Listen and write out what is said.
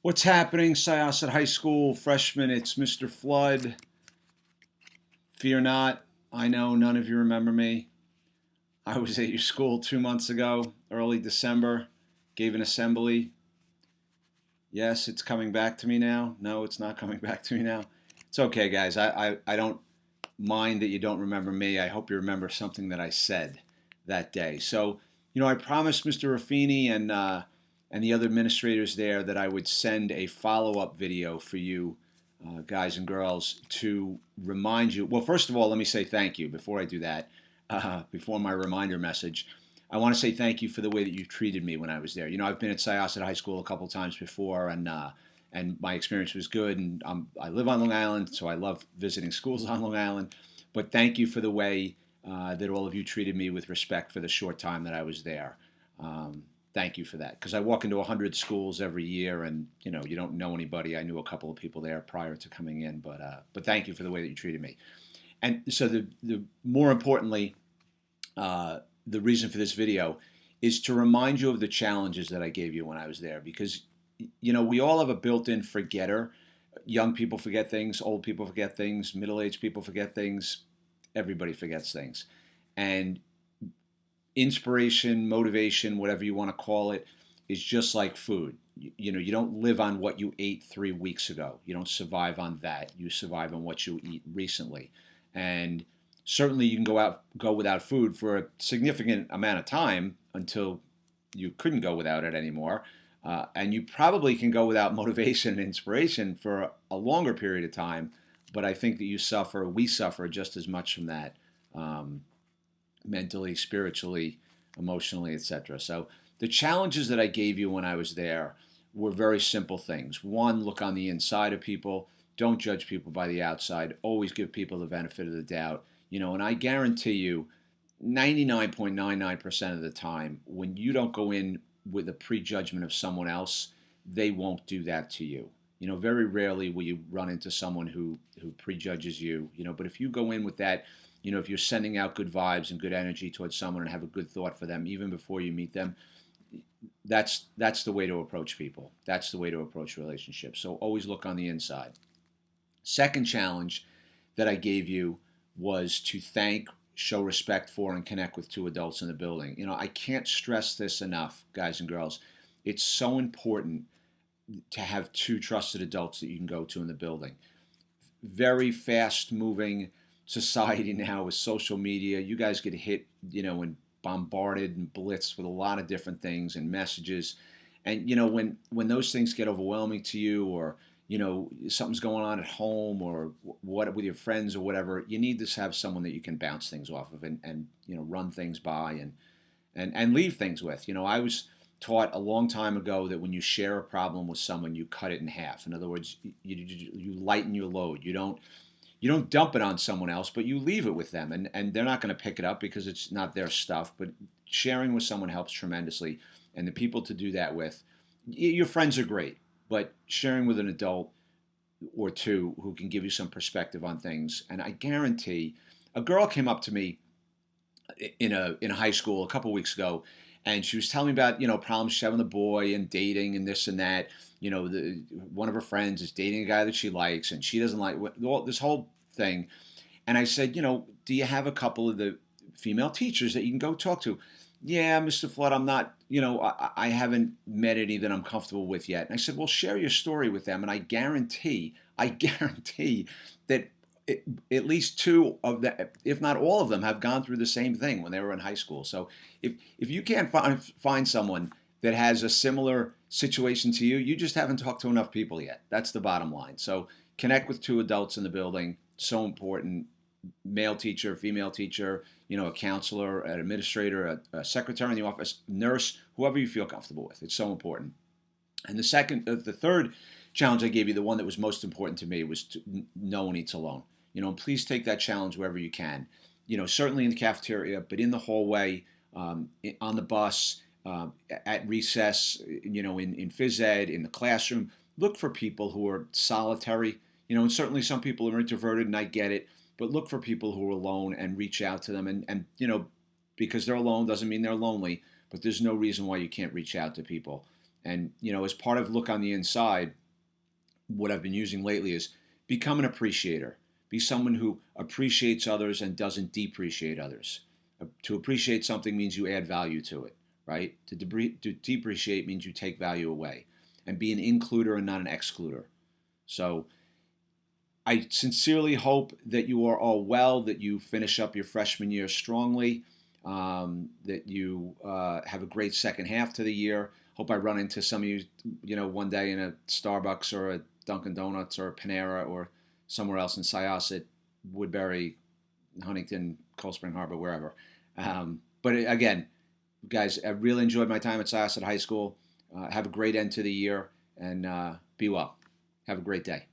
What's happening, Syosset High School freshmen? It's Mr. Flood. Fear not. I know none of you remember me. I was at your school 2 months ago, early December, gave an assembly. Yes, it's coming back to me now. No, it's not coming back to me now. It's okay, guys. I don't mind that you don't remember me. I hope you remember something that I said that day. So, I promised Mr. Raffini and the other administrators there that I would send a follow-up video for you, guys and girls, to remind you. Well, first of all, let me say thank you before I do that. Before my reminder message, I want to say thank you for the way that you treated me when I was there. I've been at Syosset High School a couple times before, and my experience was good. And I live on Long Island, so I love visiting schools on Long Island. But thank you for the way that all of you treated me with respect for the short time that I was there. Thank you for that, because I walk into 100 schools every year, and you don't know anybody. I knew a couple of people there prior to coming in, but thank you for the way that you treated me. And so the more importantly, the reason for this video is to remind you of the challenges that I gave you when I was there, because we all have a built-in forgetter. Young people forget things, old people forget things, middle-aged people forget things. Everybody forgets things. And inspiration, motivation, whatever you want to call it, is just like food. You don't live on what you ate 3 weeks ago. You don't survive on that. You survive on what you eat recently. And certainly you can go without food for a significant amount of time until you couldn't go without it anymore. And you probably can go without motivation and inspiration for a longer period of time. But I think that we suffer just as much from that, mentally, spiritually, emotionally, etc. So the challenges that I gave you when I was there were very simple things. One, look on the inside of people. Don't judge people by the outside. Always give people the benefit of the doubt. And I guarantee you, 99.99% of the time, when you don't go in with a prejudgment of someone else, they won't do that to you. Very rarely will you run into someone who prejudges you. But if you go in with that, if you're sending out good vibes and good energy towards someone and have a good thought for them even before you meet them, that's the way to approach people. That's the way to approach relationships. So always look on the inside. Second challenge that I gave you was to thank, show respect for, and connect with two adults in the building. I can't stress this enough, guys and girls. It's so important to have two trusted adults that you can go to in the building. Very fast moving society now with social media. You guys get hit, and bombarded and blitzed with a lot of different things and messages. And when those things get overwhelming to you, or something's going on at home or what with your friends or whatever, you need to have someone that you can bounce things off of and run things by and leave things with. I was taught a long time ago that when you share a problem with someone, you cut it in half. In other words, you lighten your load. You don't dump it on someone else, but you leave it with them, and they're not going to pick it up because it's not their stuff. But sharing with someone helps tremendously, and the people to do that with, your friends are great, but sharing with an adult or two who can give you some perspective on things. And I guarantee, a girl came up to me in a high school a couple of weeks ago, and she was telling me about problems she's having with a boy and dating and this and that. One of her friends is dating a guy that she likes, and she doesn't like this whole thing. And I said, do you have a couple of the female teachers that you can go talk to? Yeah, Mr. Flood, I'm not, I haven't met any that I'm comfortable with yet. And I said, well, share your story with them, and I guarantee that at least two of them, if not all of them, have gone through the same thing when they were in high school. So if you can't find someone that has a similar situation to you, you just haven't talked to enough people yet. That's the bottom line. So connect with two adults in the building. So important. Male teacher, female teacher, a counselor, an administrator, a secretary in the office, nurse, whoever you feel comfortable with. It's so important. And the third challenge I gave you, the one that was most important to me, was no one eats alone. Please take that challenge wherever you can. Certainly in the cafeteria, but in the hallway, on the bus, at recess, in phys ed, in the classroom. Look for people who are solitary. And certainly some people are introverted, and I get it. But look for people who are alone and reach out to them. And because they're alone doesn't mean they're lonely, but there's no reason why you can't reach out to people. And, as part of Look on the Inside, what I've been using lately is become an appreciator. Be someone who appreciates others and doesn't depreciate others. To appreciate something means you add value to it, right? To depreciate means you take value away. And be an includer and not an excluder. So I sincerely hope that you are all well, that you finish up your freshman year strongly, that you have a great second half to the year. Hope I run into some of you, one day in a Starbucks or a Dunkin' Donuts or a Panera or somewhere else in Syosset, Woodbury, Huntington, Cold Spring Harbor, wherever. But again, guys, I really enjoyed my time at Syosset High School. Have a great end to the year and be well. Have a great day.